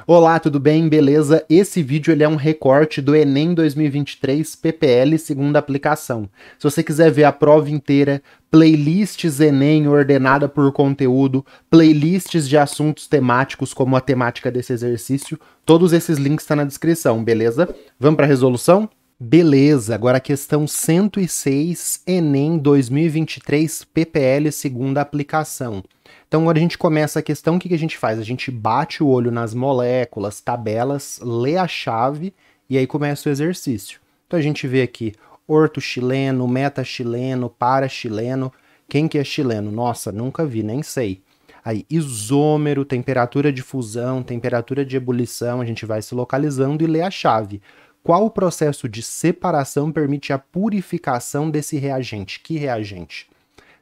Olá, tudo bem? Beleza? Esse vídeo ele é um recorte do Enem 2023 PPL segunda aplicação. Se você quiser ver a prova inteira, playlists Enem ordenada por conteúdo, playlists de assuntos temáticos como a temática desse exercício, todos esses links estão na descrição, beleza? Vamos para a resolução? Beleza, agora a questão 106, Enem 2023 PPL segunda aplicação. Então, quando a gente começa a questão, o que a gente faz? A gente bate o olho nas moléculas, tabelas, lê a chave e aí começa o exercício. Então, a gente vê aqui orto-chileno, meta-chileno, para-chileno. Quem que é chileno? Nossa, nunca vi, nem sei. Aí, isômero, temperatura de fusão, temperatura de ebulição, a gente vai se localizando e lê a chave. Qual o processo de separação permite a purificação desse reagente? Que reagente?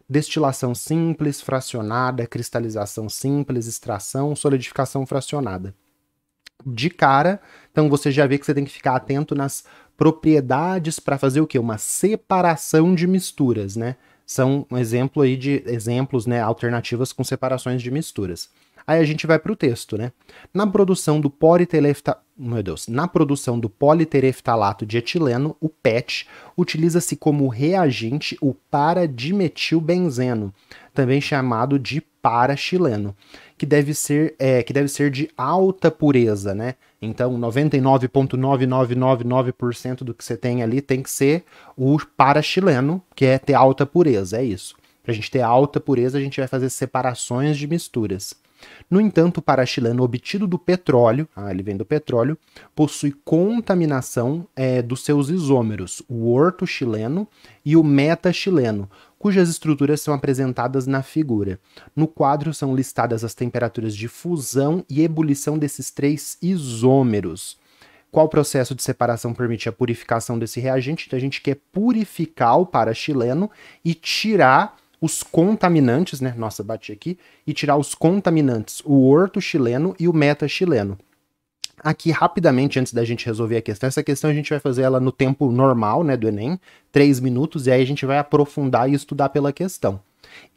Destilação simples, fracionada, cristalização simples, extração, solidificação fracionada. De cara, então você já vê que você tem que ficar atento nas propriedades para fazer o quê? Uma separação de misturas, né? São um exemplo aí de exemplos, né, alternativas com separações de misturas. Aí a gente vai para o texto, né? Na produção do politereftalato de etileno, o PET, utiliza-se como reagente o paradimetilbenzeno, também chamado de parachileno, que deve ser de alta pureza, né? Então, 99,9999% do que você tem ali tem que ser o parachileno, que é ter alta pureza, é isso. Para a gente ter alta pureza, a gente vai fazer separações de misturas. No entanto, o parachileno obtido do petróleo, ele vem do petróleo, possui contaminação dos seus isômeros, o orto-chileno e o meta-chileno, cujas estruturas são apresentadas na figura. No quadro são listadas as temperaturas de fusão e ebulição desses três isômeros. Qual processo de separação permite a purificação desse reagente? Então a gente quer purificar o parachileno e tirar os contaminantes, né? Nossa, bati aqui. E tirar os contaminantes, o orto-chileno e o meta-chileno. Aqui, rapidamente, antes da gente resolver a questão, essa questão a gente vai fazer ela no tempo normal, né, do Enem, 3 minutos, e aí a gente vai aprofundar e estudar pela questão.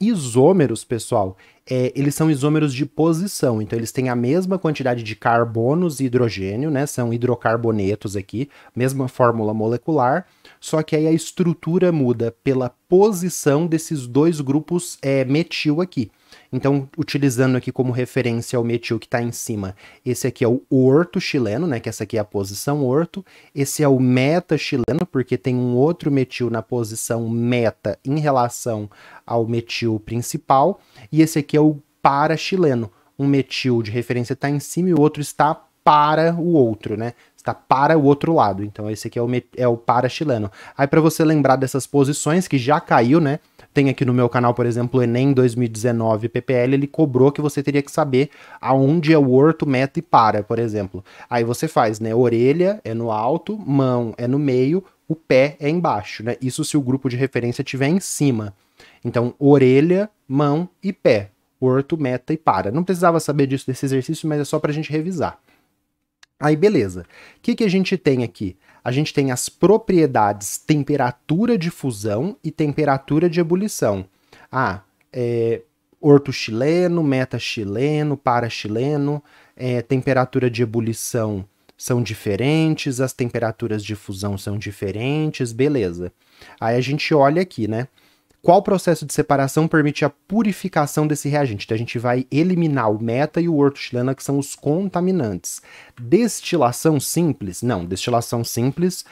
Isômeros, pessoal, eles são isômeros de posição, então eles têm a mesma quantidade de carbonos e hidrogênio, né? São hidrocarbonetos aqui, mesma fórmula molecular, só que aí a estrutura muda pela posição desses dois grupos metil aqui. Então, utilizando aqui como referência o metil que está em cima, esse aqui é o orto-chileno, né? Que essa aqui é a posição orto. Esse é o meta-chileno, porque tem um outro metil na posição meta em relação ao metil principal. E esse aqui é o para-chileno. Um metil de referência está em cima e o outro está para o outro, né? Está para o outro lado. Então, esse aqui é o para-chileno. Aí, para você lembrar dessas posições, que já caiu, né? Tem aqui no meu canal, por exemplo, o Enem 2019 PPL, ele cobrou que você teria que saber aonde é o orto, meta e para, por exemplo. Aí você faz, né? Orelha é no alto, mão é no meio, o pé é embaixo, né? Isso se o grupo de referência estiver em cima. Então, orelha, mão e pé. Orto, meta e para. Não precisava saber disso desse exercício, mas é só pra gente revisar. Aí, beleza. O que a gente tem aqui? A gente tem as propriedades temperatura de fusão e temperatura de ebulição. Orto-chileno, meta-chileno, para-chileno, temperatura de ebulição são diferentes, as temperaturas de fusão são diferentes, beleza. Aí a gente olha aqui, né? Qual processo de separação permite a purificação desse reagente? Então a gente vai eliminar o meta e o orto-chileno, que são os contaminantes. Destilação simples? Não, destilação simples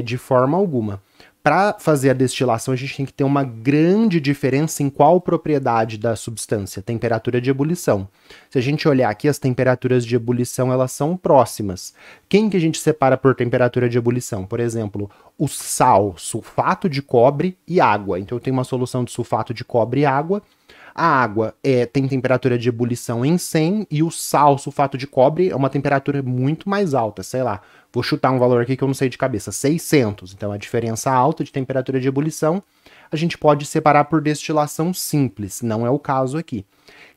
de forma alguma. Para fazer a destilação, a gente tem que ter uma grande diferença em qual propriedade da substância, temperatura de ebulição. Se a gente olhar aqui, as temperaturas de ebulição elas são próximas. Quem que a gente separa por temperatura de ebulição? Por exemplo, o sal, sulfato de cobre e água. Então eu tenho uma solução de sulfato de cobre e água. A água tem temperatura de ebulição em 100 e o sal, sulfato de cobre, é uma temperatura muito mais alta, sei lá. Vou chutar um valor aqui que eu não sei de cabeça, 600. Então, a diferença alta de temperatura de ebulição, a gente pode separar por destilação simples, não é o caso aqui.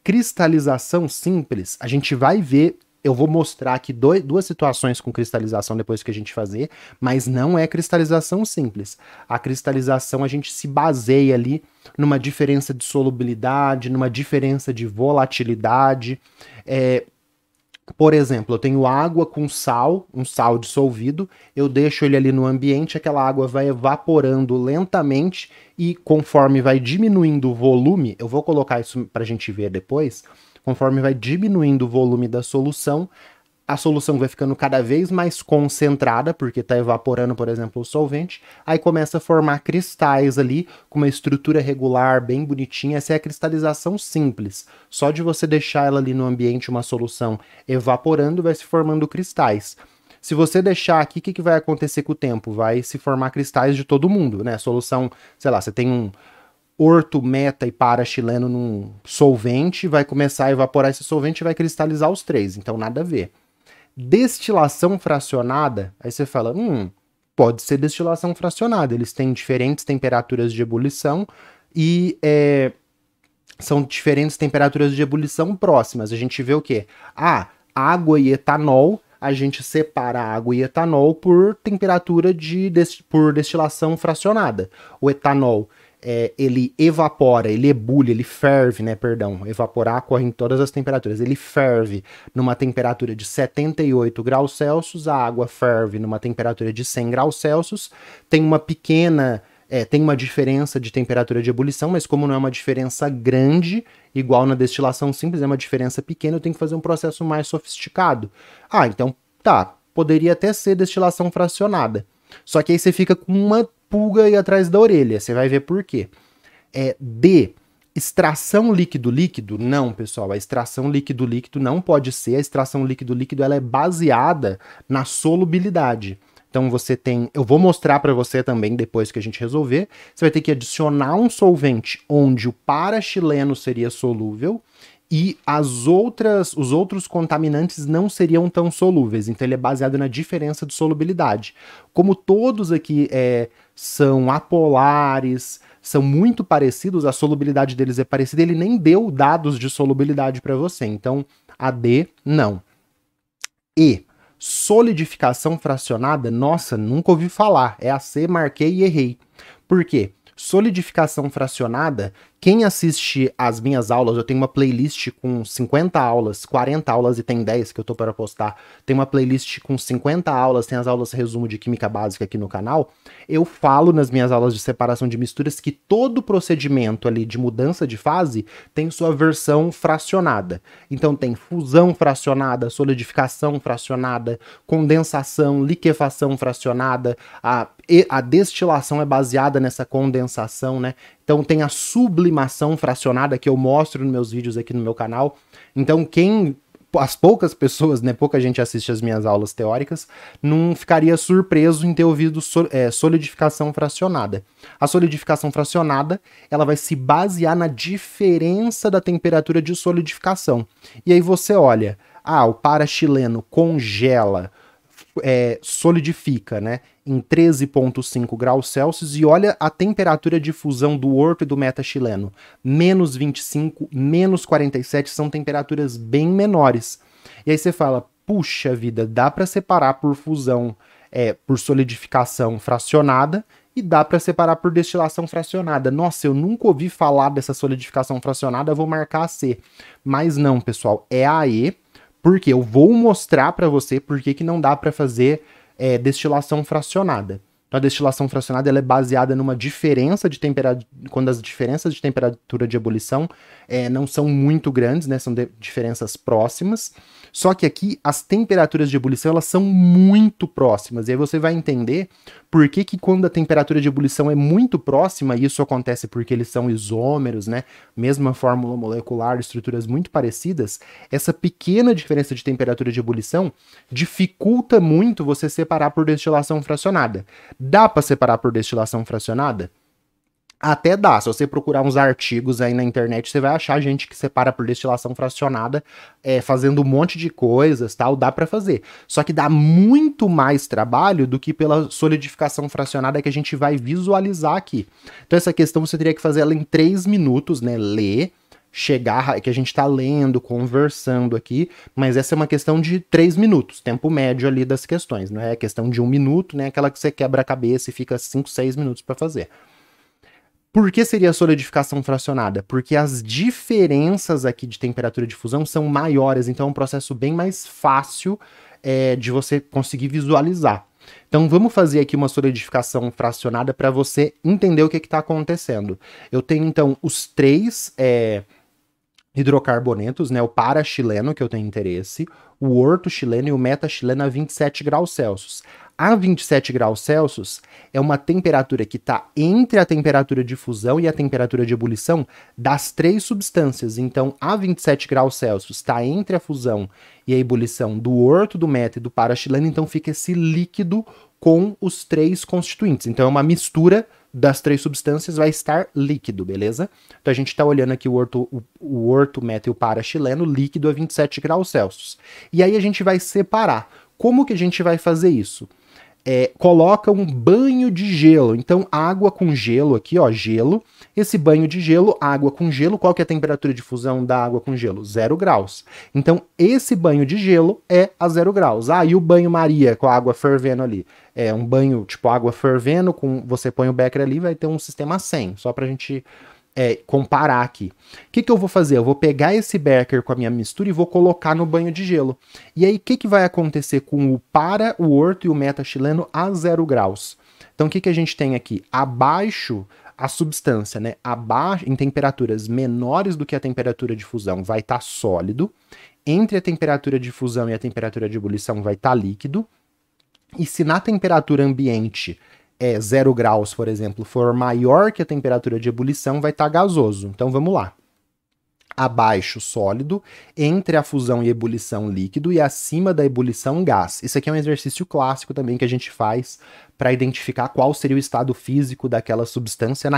Cristalização simples, a gente vai ver, eu vou mostrar aqui duas situações com cristalização depois que a gente fazer, mas não é cristalização simples. A cristalização a gente se baseia ali numa diferença de solubilidade, numa diferença de volatilidade, Por exemplo, eu tenho água com sal, um sal dissolvido, eu deixo ele ali no ambiente, aquela água vai evaporando lentamente e conforme vai diminuindo o volume, eu vou colocar isso para a gente ver depois, conforme vai diminuindo o volume da solução, a solução vai ficando cada vez mais concentrada, porque está evaporando, por exemplo, o solvente, aí começa a formar cristais ali, com uma estrutura regular, bem bonitinha. Essa é a cristalização simples. Só de você deixar ela ali no ambiente, uma solução evaporando, vai se formando cristais. Se você deixar aqui, o que vai acontecer com o tempo? Vai se formar cristais de todo mundo, né? Solução, sei lá, você tem um orto, meta e para-chileno num solvente, vai começar a evaporar esse solvente e vai cristalizar os três, então nada a ver. Destilação fracionada, aí você fala, pode ser destilação fracionada, eles têm diferentes temperaturas de ebulição e são diferentes temperaturas de ebulição próximas. A gente vê o quê? Água e etanol, a gente separa água e etanol por temperatura por destilação fracionada. O etanol ele evapora, ele ebule, ele ferve, né, perdão, evaporar corre em todas as temperaturas, ele ferve numa temperatura de 78 graus Celsius, a água ferve numa temperatura de 100 graus Celsius, tem uma pequena, tem uma diferença de temperatura de ebulição, mas como não é uma diferença grande, igual na destilação simples, é uma diferença pequena, eu tenho que fazer um processo mais sofisticado. Então, tá, poderia até ser destilação fracionada, só que aí você fica com uma pulga aí atrás da orelha, você vai ver por quê. Extração líquido-líquido? Não, pessoal, a extração líquido-líquido não pode ser, a extração líquido-líquido ela é baseada na solubilidade. Então você tem, eu vou mostrar para você também depois que a gente resolver, você vai ter que adicionar um solvente onde o para-chileno seria solúvel e os outros contaminantes não seriam tão solúveis, então ele é baseado na diferença de solubilidade. Como todos aqui são apolares, são muito parecidos, a solubilidade deles é parecida, ele nem deu dados de solubilidade para você, então a D não. E solidificação fracionada, nossa, nunca ouvi falar, é a C, marquei e errei. Por quê? Solidificação fracionada, quem assiste as minhas aulas, eu tenho uma playlist com 50 aulas, 40 aulas e tem 10 que eu tô para postar, tem uma playlist com 50 aulas, tem as aulas resumo de química básica aqui no canal, eu falo nas minhas aulas de separação de misturas que todo procedimento ali de mudança de fase tem sua versão fracionada. Então tem fusão fracionada, solidificação fracionada, condensação, liquefação fracionada, a destilação é baseada nessa condensação, né? Então tem a sublimação fracionada que eu mostro nos meus vídeos aqui no meu canal. Então as poucas pessoas, né, pouca gente assiste as minhas aulas teóricas, não ficaria surpreso em ter ouvido solidificação fracionada. A solidificação fracionada, ela vai se basear na diferença da temperatura de solidificação. E aí você olha, o para-chileno congela, solidifica, né, em 13,5 graus Celsius e olha a temperatura de fusão do orto e do meta-chileno, menos 25, menos 47, são temperaturas bem menores. E aí você fala, puxa vida, dá para separar por fusão, por solidificação fracionada e dá para separar por destilação fracionada. Nossa, eu nunca ouvi falar dessa solidificação fracionada, vou marcar a C. Mas não, pessoal, é a E, porque eu vou mostrar para você por que não dá para fazer destilação fracionada. Então, a destilação fracionada ela é baseada numa diferença de temperatura, quando as diferenças de temperatura de ebulição não são muito grandes, né, são diferenças próximas. Só que aqui as temperaturas de ebulição elas são muito próximas. E aí você vai entender por que quando a temperatura de ebulição é muito próxima, e isso acontece porque eles são isômeros, né? Mesma fórmula molecular, estruturas muito parecidas, essa pequena diferença de temperatura de ebulição dificulta muito você separar por destilação fracionada. Dá para separar por destilação fracionada? Até dá, se você procurar uns artigos aí na internet, você vai achar gente que separa por destilação fracionada, fazendo um monte de coisas, tal, dá para fazer. Só que dá muito mais trabalho do que pela solidificação fracionada que a gente vai visualizar aqui. Então essa questão você teria que fazer ela em 3 minutos, né, ler, chegar, que a gente tá lendo, conversando aqui, mas essa é uma questão de 3 minutos, tempo médio ali das questões, não é questão de 1 minuto, né, aquela que você quebra a cabeça e fica 5, 6 minutos para fazer. Por que seria a solidificação fracionada? Porque as diferenças aqui de temperatura de fusão são maiores, então é um processo bem mais fácil de você conseguir visualizar. Então vamos fazer aqui uma solidificação fracionada para você entender o que está acontecendo. Eu tenho então os três hidrocarbonetos, né, o para-chileno, que eu tenho interesse, o orto-chileno e o meta-chileno a 27 graus Celsius. A 27 graus Celsius é uma temperatura que está entre a temperatura de fusão e a temperatura de ebulição das três substâncias. Então, a 27 graus Celsius está entre a fusão e a ebulição do orto, do meta e do para-chileno, então fica esse líquido com os três constituintes. Então, é uma mistura das três substâncias, vai estar líquido, beleza? Então, a gente está olhando aqui o orto, meta e o para-chileno líquido a 27 graus Celsius. E aí a gente vai separar. Como que a gente vai fazer isso? Coloca um banho de gelo, então água com gelo aqui, ó, gelo, esse banho de gelo, água com gelo, qual que é a temperatura de fusão da água com gelo? 0 graus. Então esse banho de gelo é a 0 graus. E o banho-maria com a água fervendo ali? É um banho tipo água fervendo, você põe o becker ali, vai ter um sistema 100, só pra gente comparar aqui. O que eu vou fazer? Eu vou pegar esse becker com a minha mistura e vou colocar no banho de gelo. E aí, o que vai acontecer com o o orto e o meta-chileno a 0 graus? Então, o que a gente tem aqui? Abaixo a substância, né? Abaixo, em temperaturas menores do que a temperatura de fusão, vai estar sólido. Entre a temperatura de fusão e a temperatura de ebulição vai estar líquido. E se na temperatura ambiente 0 graus, por exemplo, for maior que a temperatura de ebulição, vai estar gasoso. Então vamos lá. Abaixo, sólido, entre a fusão e a ebulição, líquido, e acima da ebulição, gás. Isso aqui é um exercício clássico também que a gente faz para identificar qual seria o estado físico daquela substância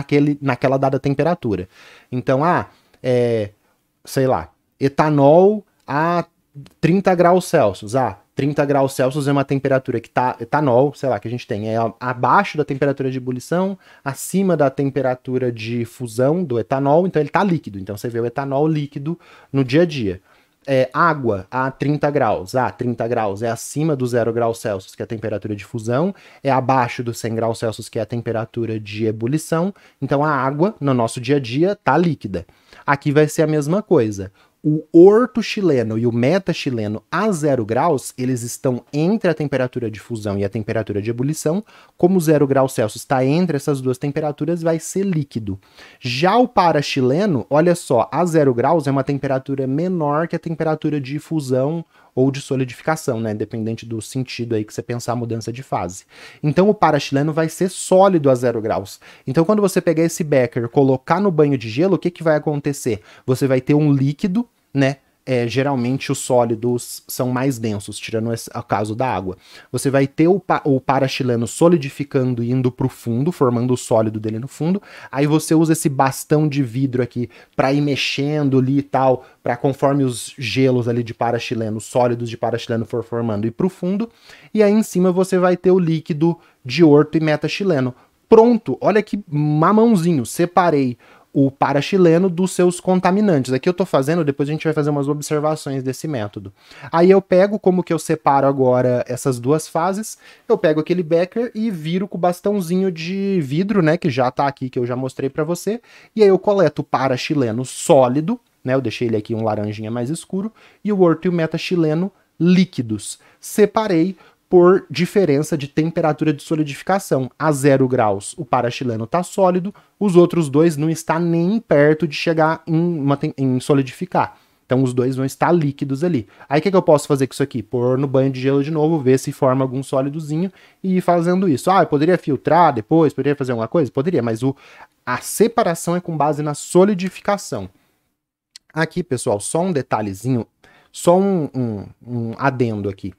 naquela dada temperatura. Então, sei lá, etanol a 30 graus Celsius. 30 graus Celsius é uma temperatura que tá, etanol, sei lá, que a gente tem, abaixo da temperatura de ebulição, acima da temperatura de fusão do etanol, então ele tá líquido. Então você vê o etanol líquido no dia a dia. Água a 30 graus. 30 graus é acima do 0 graus Celsius, que é a temperatura de fusão, é abaixo do 100 graus Celsius, que é a temperatura de ebulição. Então a água, no nosso dia a dia, tá líquida. Aqui vai ser a mesma coisa. O orto-chileno e o meta-chileno a 0 graus, eles estão entre a temperatura de fusão e a temperatura de ebulição. Como o 0 graus Celsius está entre essas duas temperaturas, vai ser líquido. Já o para-chileno, olha só, a 0 graus é uma temperatura menor que a temperatura de fusão ou de solidificação, né? Dependente do sentido aí que você pensar a mudança de fase. Então o para-chileno vai ser sólido a 0 graus. Então quando você pegar esse becker, colocar no banho de gelo, o que vai acontecer? Você vai ter um líquido, né? Geralmente os sólidos são mais densos, tirando o caso da água. Você vai ter o para-chileno solidificando e indo para o fundo, formando o sólido dele no fundo. Aí você usa esse bastão de vidro aqui para ir mexendo ali e tal, para conforme os gelos ali de para-chileno, sólidos de para-chileno for formando e para o fundo. E aí em cima você vai ter o líquido de orto e meta-chileno. Pronto, olha que mamãozinho, separei o para-chileno dos seus contaminantes. Aqui eu tô fazendo, depois a gente vai fazer umas observações desse método. Aí eu pego, como que eu separo agora essas duas fases, eu pego aquele becker e viro com o bastãozinho de vidro, né, que já tá aqui, que eu já mostrei para você, e aí eu coleto o para-chileno sólido, né, eu deixei ele aqui um laranjinha mais escuro, e o orto e o meta-chileno líquidos. Separei por diferença de temperatura de solidificação. A 0 graus o para-chileno está sólido, os outros dois não estão nem perto de chegar em solidificar. Então os dois vão estar líquidos ali. Aí o que eu posso fazer com isso aqui? Pôr no banho de gelo de novo, ver se forma algum sólidozinho e ir fazendo isso. Eu poderia filtrar depois, poderia fazer alguma coisa? Poderia, mas a separação é com base na solidificação. Aqui, pessoal, só um detalhezinho, só um adendo aqui.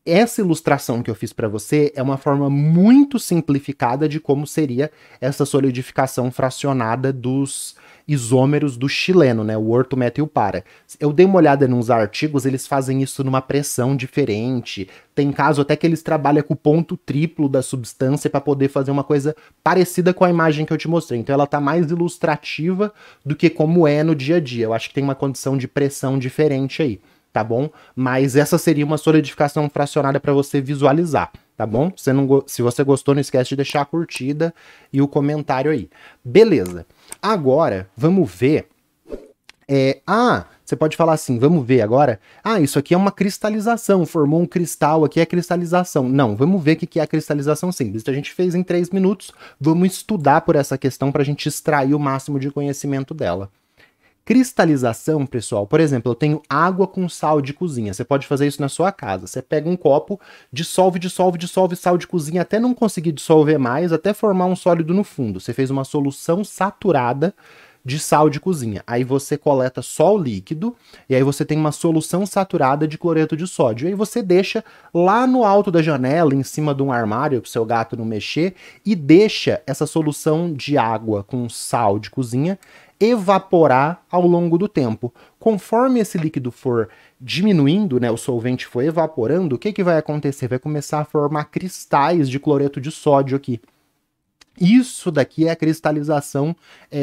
Essa ilustração que eu fiz para você é uma forma muito simplificada de como seria essa solidificação fracionada dos isômeros do chileno, né? O orto, meta e o para. Eu dei uma olhada nos artigos, eles fazem isso numa pressão diferente. Tem caso até que eles trabalham com o ponto triplo da substância para poder fazer uma coisa parecida com a imagem que eu te mostrei. Então ela tá mais ilustrativa do que como é no dia a dia. Eu acho que tem uma condição de pressão diferente aí. Tá bom? Mas essa seria uma solidificação fracionada para você visualizar, tá bom? Se você gostou, não esquece de deixar a curtida e o comentário aí. Beleza. Agora, vamos ver... você pode falar assim, vamos ver agora. Isso aqui é uma cristalização, formou um cristal aqui, é cristalização. Não, vamos ver o que é a cristalização simples. A gente fez em 3 minutos, vamos estudar por essa questão para a gente extrair o máximo de conhecimento dela. Cristalização, pessoal, por exemplo, eu tenho água com sal de cozinha. Você pode fazer isso na sua casa. Você pega um copo, dissolve sal de cozinha até não conseguir dissolver mais, até formar um sólido no fundo. Você fez uma solução saturada de sal de cozinha. Aí você coleta só o líquido e aí você tem uma solução saturada de cloreto de sódio. E aí você deixa lá no alto da janela, em cima de um armário para o seu gato não mexer, e deixa essa solução de água com sal de cozinha evaporar ao longo do tempo. Conforme esse líquido for diminuindo, né, o solvente for evaporando, o que vai acontecer? Vai começar a formar cristais de cloreto de sódio aqui. Isso daqui é a cristalização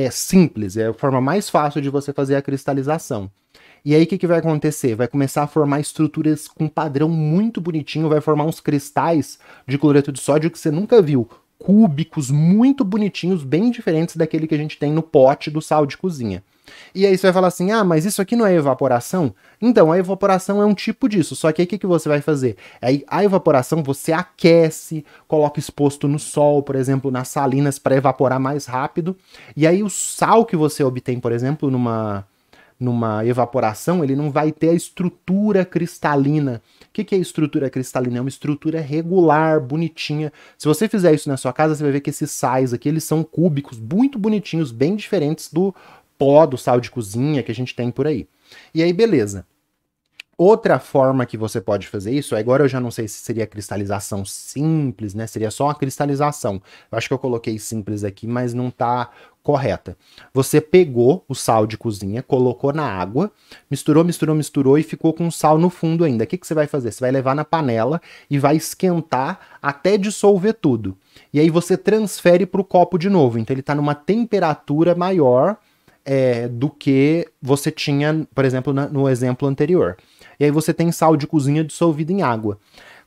simples, é a forma mais fácil de você fazer a cristalização. E aí o que vai acontecer? Vai começar a formar estruturas com padrão muito bonitinho, vai formar uns cristais de cloreto de sódio que você nunca viu. Cúbicos muito bonitinhos, bem diferentes daquele que a gente tem no pote do sal de cozinha. E aí você vai falar assim, mas isso aqui não é evaporação? Então, a evaporação é um tipo disso, só que aí o que você vai fazer? Aí a evaporação você aquece, coloca exposto no sol, por exemplo, nas salinas para evaporar mais rápido, e aí o sal que você obtém, por exemplo, numa evaporação, ele não vai ter a estrutura cristalina. O que é estrutura cristalina? É uma estrutura regular, bonitinha. Se você fizer isso na sua casa, você vai ver que esses sais aqui, eles são cúbicos, muito bonitinhos, bem diferentes do pó do sal de cozinha que a gente tem por aí. E aí, beleza. Outra forma que você pode fazer isso, agora eu já não sei se seria cristalização simples, né? Seria só uma cristalização. Eu acho que eu coloquei simples aqui, mas não tá correta. Você pegou o sal de cozinha, colocou na água, misturou e ficou com sal no fundo ainda. O que você vai fazer? Você vai levar na panela e vai esquentar até dissolver tudo. E aí você transfere para o copo de novo. Então ele está numa temperatura maior do que você tinha, por exemplo, no exemplo anterior. E aí você tem sal de cozinha dissolvido em água.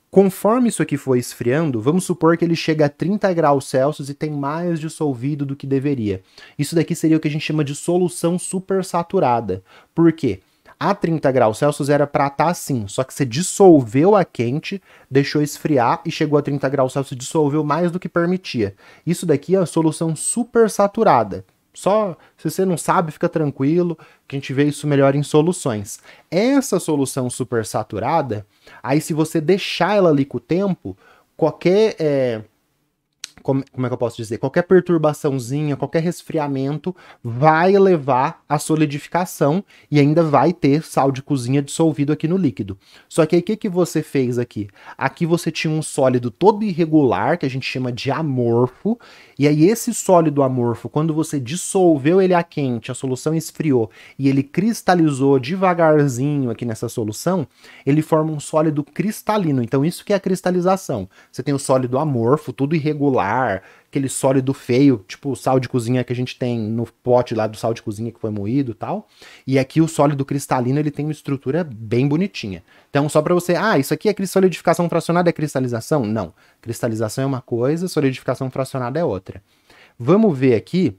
Conforme isso aqui for esfriando, vamos supor que ele chega a 30 graus Celsius e tem mais dissolvido do que deveria. Isso daqui seria o que a gente chama de solução supersaturada. Por quê? A 30 graus Celsius era para estar assim, só que você dissolveu a quente, deixou esfriar e chegou a 30 graus Celsius e dissolveu mais do que permitia. Isso daqui é a solução supersaturada. Só, se você não sabe, fica tranquilo, que a gente vê isso melhor em soluções. Essa solução supersaturada, aí se você deixar ela ali com o tempo, qualquer... como é que eu posso dizer? Qualquer perturbaçãozinha, qualquer resfriamento vai levar à solidificação e ainda vai ter sal de cozinha dissolvido aqui no líquido. Só que aí o que você fez aqui? Aqui você tinha um sólido todo irregular, que a gente chama de amorfo, e aí esse sólido amorfo, quando você dissolveu ele a quente, a solução esfriou e ele cristalizou devagarzinho aqui nessa solução, ele forma um sólido cristalino. Então isso que é a cristalização. Você tem o sólido amorfo, tudo irregular, aquele sólido feio, tipo o sal de cozinha que a gente tem no pote lá do sal de cozinha que foi moído e tal. E aqui o sólido cristalino, ele tem uma estrutura bem bonitinha. Então só para você, isso aqui é solidificação fracionada, é cristalização? Não. Cristalização é uma coisa, solidificação fracionada é outra. Vamos ver aqui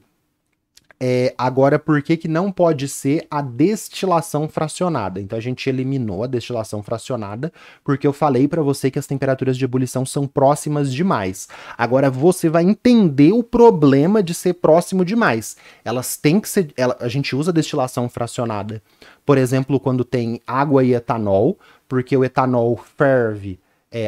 agora por que não pode ser a destilação fracionada. Então a gente eliminou a destilação fracionada porque eu falei para você que as temperaturas de ebulição são próximas demais. Agora você vai entender o problema de ser próximo demais. Elas têm que ser... a gente usa destilação fracionada, por exemplo, quando tem água e etanol, porque o etanol ferve,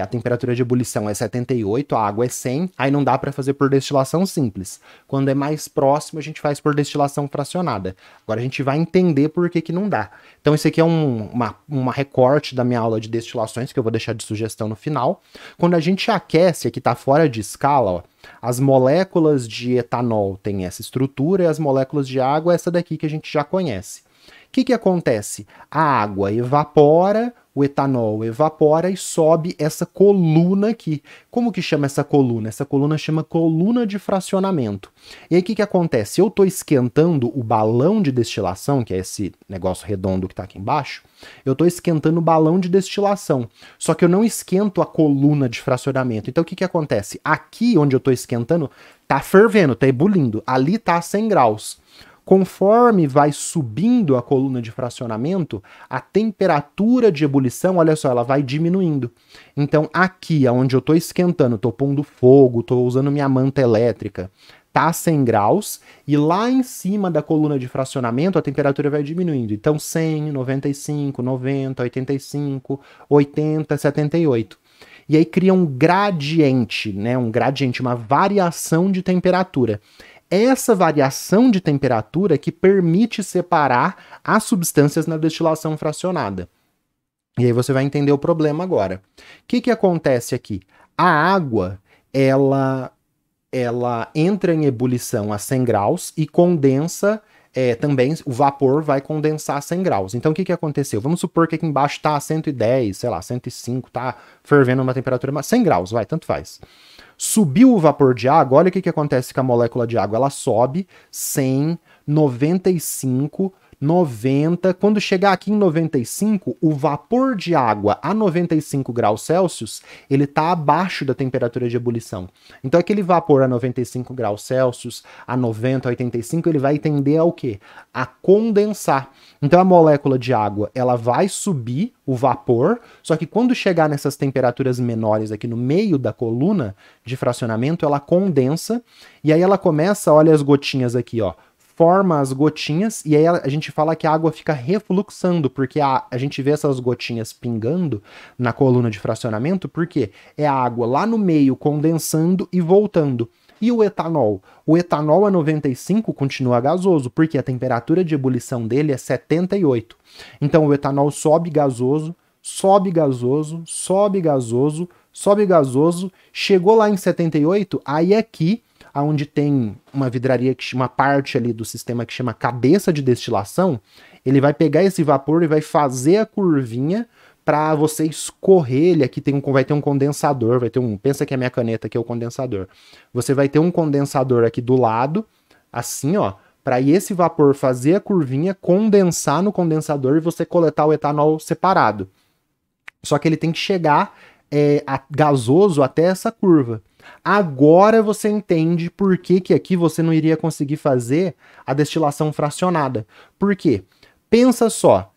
a temperatura de ebulição é 78, a água é 100, aí não dá para fazer por destilação simples. Quando é mais próximo, a gente faz por destilação fracionada. Agora a gente vai entender por que não dá. Então esse aqui é uma recorte da minha aula de destilações, que eu vou deixar de sugestão no final. Quando a gente aquece, aqui tá fora de escala, ó, as moléculas de etanol têm essa estrutura e as moléculas de água essa daqui que a gente já conhece. O que acontece? A água evapora, o etanol evapora e sobe essa coluna aqui. Como que chama essa coluna? Essa coluna chama coluna de fracionamento. E aí o que que acontece? Eu estou esquentando o balão de destilação, que é esse negócio redondo que está aqui embaixo, eu estou esquentando o balão de destilação, só que eu não esquento a coluna de fracionamento. Então o que que acontece? Aqui onde eu estou esquentando, tá fervendo, tá ebulindo, ali tá a 100 graus. Conforme vai subindo a coluna de fracionamento, a temperatura de ebulição, olha só, ela vai diminuindo. Então aqui, onde eu estou esquentando, estou pondo fogo, estou usando minha manta elétrica, tá a 100 graus, e lá em cima da coluna de fracionamento a temperatura vai diminuindo. Então 100, 95, 90, 85, 80, 78. E aí cria um gradiente, né? Um gradiente, uma variação de temperatura. Essa variação de temperatura que permite separar as substâncias na destilação fracionada. E aí você vai entender o problema agora. O que que acontece aqui? A água, ela entra em ebulição a 100 graus e condensa, também o vapor vai condensar a 100 graus. Então o que que aconteceu? Vamos supor que aqui embaixo está a 110, sei lá, 105, tá fervendo uma temperatura 100 graus, vai, tanto faz. Subiu o vapor de água, olha o que que acontece com a molécula de água. Ela sobe 100, 95, 90. Quando chegar aqui em 95, o vapor de água a 95 graus Celsius, ele está abaixo da temperatura de ebulição. Então aquele vapor a 95 graus Celsius, a 90, 85, ele vai tender ao quê? A condensar. Então a molécula de água, ela vai subir o vapor, só que quando chegar nessas temperaturas menores aqui no meio da coluna de fracionamento, ela condensa, e aí ela começa, olha as gotinhas aqui, ó, forma as gotinhas, e aí a gente fala que a água fica refluxando, porque a gente vê essas gotinhas pingando na coluna de fracionamento, porque é a água lá no meio condensando e voltando. E o etanol? O etanol a 95 continua gasoso, porque a temperatura de ebulição dele é 78. Então o etanol sobe gasoso, sobe gasoso, sobe gasoso, sobe gasoso, chegou lá em 78, aí aqui, onde tem uma vidraria, uma parte ali do sistema que chama cabeça de destilação, ele vai pegar esse vapor e vai fazer a curvinha para você escorrer ele. Aqui vai ter um condensador, pensa que a minha caneta aqui é o condensador. Você vai ter um condensador aqui do lado, assim, ó, para esse vapor fazer a curvinha, condensar no condensador e você coletar o etanol separado. Só que ele tem que chegar gasoso até essa curva. Agora você entende por que que aqui você não iria conseguir fazer a destilação fracionada. Por quê? Pensa só,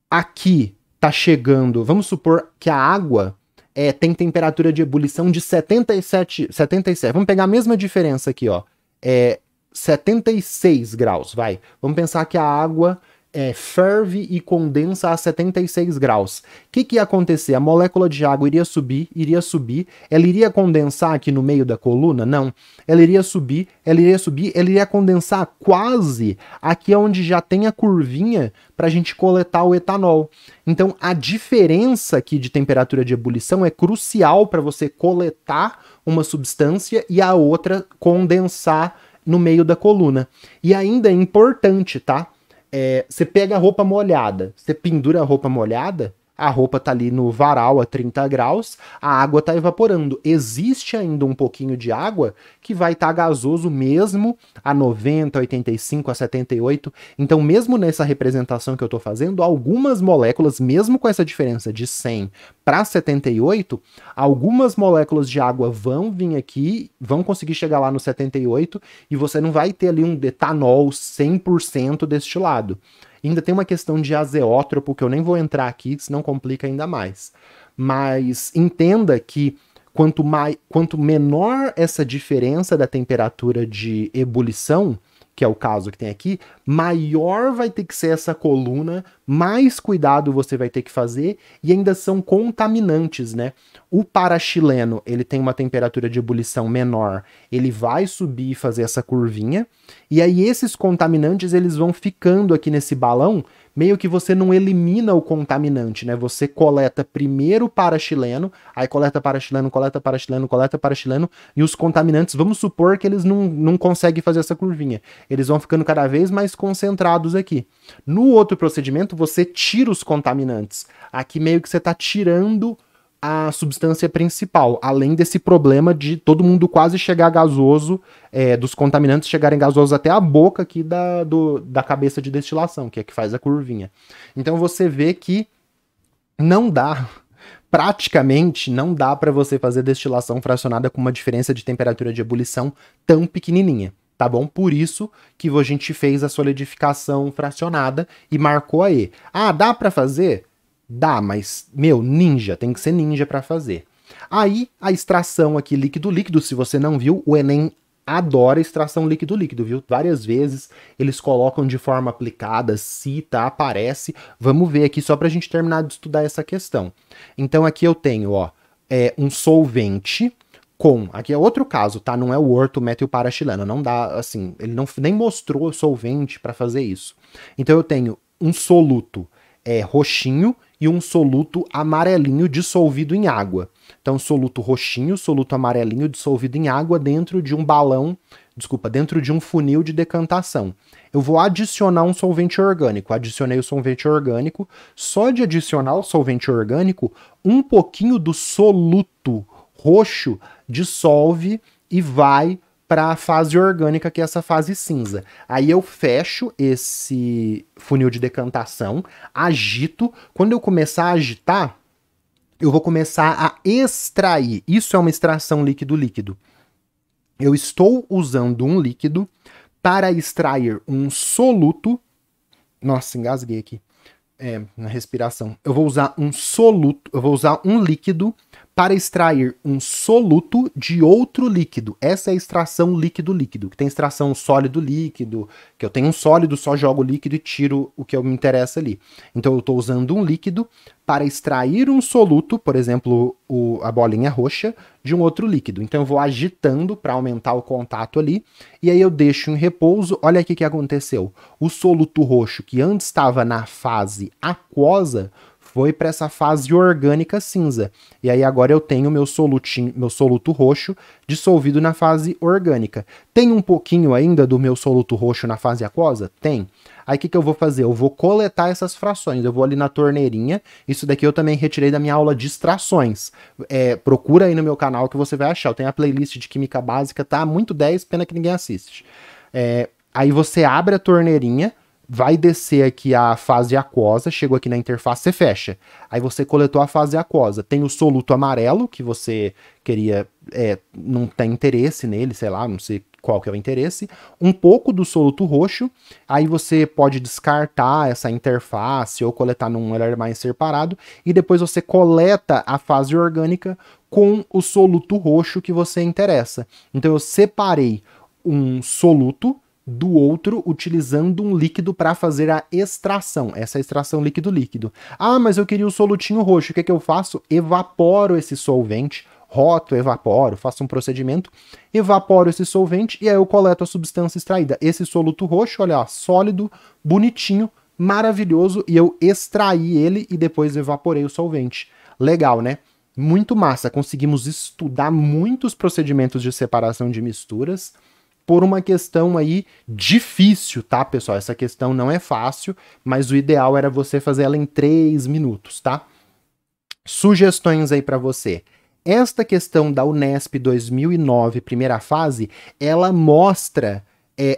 aqui tá chegando, vamos supor que a água tem temperatura de ebulição de 77, vamos pegar a mesma diferença aqui, ó, 76 graus, vai. Vamos pensar que a água ferve e condensa a 76 graus. O que que ia acontecer? A molécula de água iria subir, ela iria condensar aqui no meio da coluna? Não. Ela iria subir, ela iria condensar quase aqui onde já tem a curvinha para a gente coletar o etanol. Então a diferença aqui de temperatura de ebulição é crucial para você coletar uma substância e a outra condensar no meio da coluna. E ainda é importante, tá? Você pega a roupa molhada, você pendura a roupa molhada, a roupa tá ali no varal a 30 graus, a água tá evaporando. Existe ainda um pouquinho de água que vai estar gasoso mesmo a 90, 85, a 78. Então, mesmo nessa representação que eu tô fazendo, algumas moléculas, mesmo com essa diferença de 100 para 78, algumas moléculas de água vão vir aqui, vão conseguir chegar lá no 78 e você não vai ter ali um etanol 100% destilado. Ainda tem uma questão de azeótropo, que eu nem vou entrar aqui, senão complica ainda mais. Mas entenda que quanto menor essa diferença da temperatura de ebulição, que é o caso que tem aqui, maior vai ter que ser essa coluna, mais cuidado você vai ter que fazer, e ainda são contaminantes, né? O parachileno, ele tem uma temperatura de ebulição menor, ele vai subir e fazer essa curvinha, e aí esses contaminantes, eles vão ficando aqui nesse balão, meio que você não elimina o contaminante, né? Você coleta primeiro o parachileno, aí coleta parachileno, coleta parachileno, coleta parachileno, e os contaminantes, vamos supor que eles não conseguem fazer essa curvinha. Eles vão ficando cada vez mais concentrados aqui. No outro procedimento, você tira os contaminantes. Aqui meio que você está tirando a substância principal, além desse problema de todo mundo quase chegar gasoso, dos contaminantes chegarem gasosos até a boca aqui da cabeça de destilação, que é que faz a curvinha. Então você vê que não dá, praticamente não dá para você fazer destilação fracionada com uma diferença de temperatura de ebulição tão pequenininha, tá bom? Por isso que a gente fez a solidificação fracionada e marcou aí. Ah, dá para fazer? Dá, mas, meu, ninja, tem que ser ninja para fazer. Aí, a extração aqui líquido-líquido, se você não viu, o Enem adora extração líquido-líquido, viu? Várias vezes eles colocam de forma aplicada, cita, aparece. Vamos ver aqui só pra gente terminar de estudar essa questão. Então aqui eu tenho, ó, um solvente com... Aqui é outro caso, tá? Não é o ortometilparachileno, não dá, assim, ele não nem mostrou solvente para fazer isso. Então eu tenho um soluto roxinho e um soluto amarelinho dissolvido em água. Então, soluto roxinho, soluto amarelinho dissolvido em água dentro de um balão, dentro de um funil de decantação. Eu vou adicionar um solvente orgânico. Adicionei o solvente orgânico. Só de adicionar o solvente orgânico, um pouquinho do soluto roxo dissolve e vai para a fase orgânica, que é essa fase cinza. Aí eu fecho esse funil de decantação, agito. Quando eu começar a agitar, eu vou começar a extrair. Isso é uma extração líquido-líquido. Eu estou usando um líquido para extrair um soluto. Nossa, engasguei aqui. Na respiração. Eu vou usar um soluto, eu vou usar um líquido para extrair um soluto de outro líquido. Essa é a extração líquido-líquido, que tem extração sólido-líquido, que eu tenho um sólido, só jogo líquido e tiro o que me interessa ali. Então eu estou usando um líquido para extrair um soluto, por exemplo, a bolinha roxa, de um outro líquido. Então eu vou agitando para aumentar o contato ali, e aí eu deixo em repouso. Olha aqui o que aconteceu. O soluto roxo, que antes estava na fase aquosa, foi para essa fase orgânica cinza. E aí agora eu tenho meu soluto roxo dissolvido na fase orgânica. Tem um pouquinho ainda do meu soluto roxo na fase aquosa? Tem. Aí o que eu vou fazer? Eu vou coletar essas frações. Eu vou ali na torneirinha. Isso daqui eu também retirei da minha aula de extrações. Procura aí no meu canal que você vai achar. Eu tenho a playlist de Química Básica, tá? Muito 10, pena que ninguém assiste. Aí você abre a torneirinha, vai descer aqui a fase aquosa, chegou aqui na interface, você fecha. Aí você coletou a fase aquosa. Tem o soluto amarelo, que você queria, não tem interesse nele, sei lá, não sei qual que é o interesse. Um pouco do soluto roxo, aí você pode descartar essa interface ou coletar num olhar mais separado, e depois você coleta a fase orgânica com o soluto roxo que você interessa. Então eu separei um soluto do outro utilizando um líquido para fazer a extração, essa extração líquido-líquido. Ah, mas eu queria o solutinho roxo, o que eu faço? Evaporo esse solvente, roto, evaporo, faço um procedimento, evaporo esse solvente e aí eu coleto a substância extraída. Esse soluto roxo, olha, sólido, bonitinho, maravilhoso, e eu extraí ele e depois evaporei o solvente. Legal, né? Muito massa, conseguimos estudar muitos procedimentos de separação de misturas, por uma questão aí difícil, tá, pessoal? Essa questão não é fácil, mas o ideal era você fazer ela em 3 minutos, tá? Sugestões aí para você. Esta questão da Unesp 2009, primeira fase, ela mostra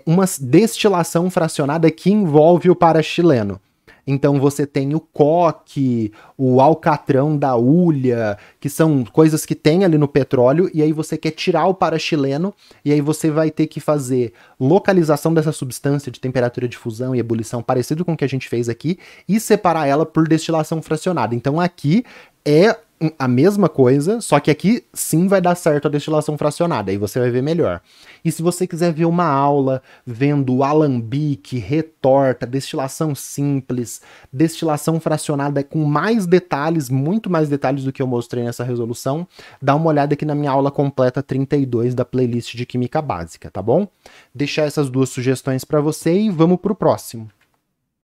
uma destilação fracionada que envolve o parachileno. Então você tem o coque, o alcatrão da hulha, que são coisas que tem ali no petróleo, e aí você quer tirar o parachileno, e aí você vai ter que fazer localização dessa substância de temperatura de fusão e ebulição, parecido com o que a gente fez aqui, e separar ela por destilação fracionada. Então aqui é a mesma coisa, só que aqui sim vai dar certo a destilação fracionada, aí você vai ver melhor. E se você quiser ver uma aula vendo alambique, retorta, destilação simples, destilação fracionada com mais detalhes, muito mais detalhes do que eu mostrei nessa resolução, dá uma olhada aqui na minha aula completa 32 da playlist de Química Básica, tá bom? Deixar essas duas sugestões para você e vamos pro próximo.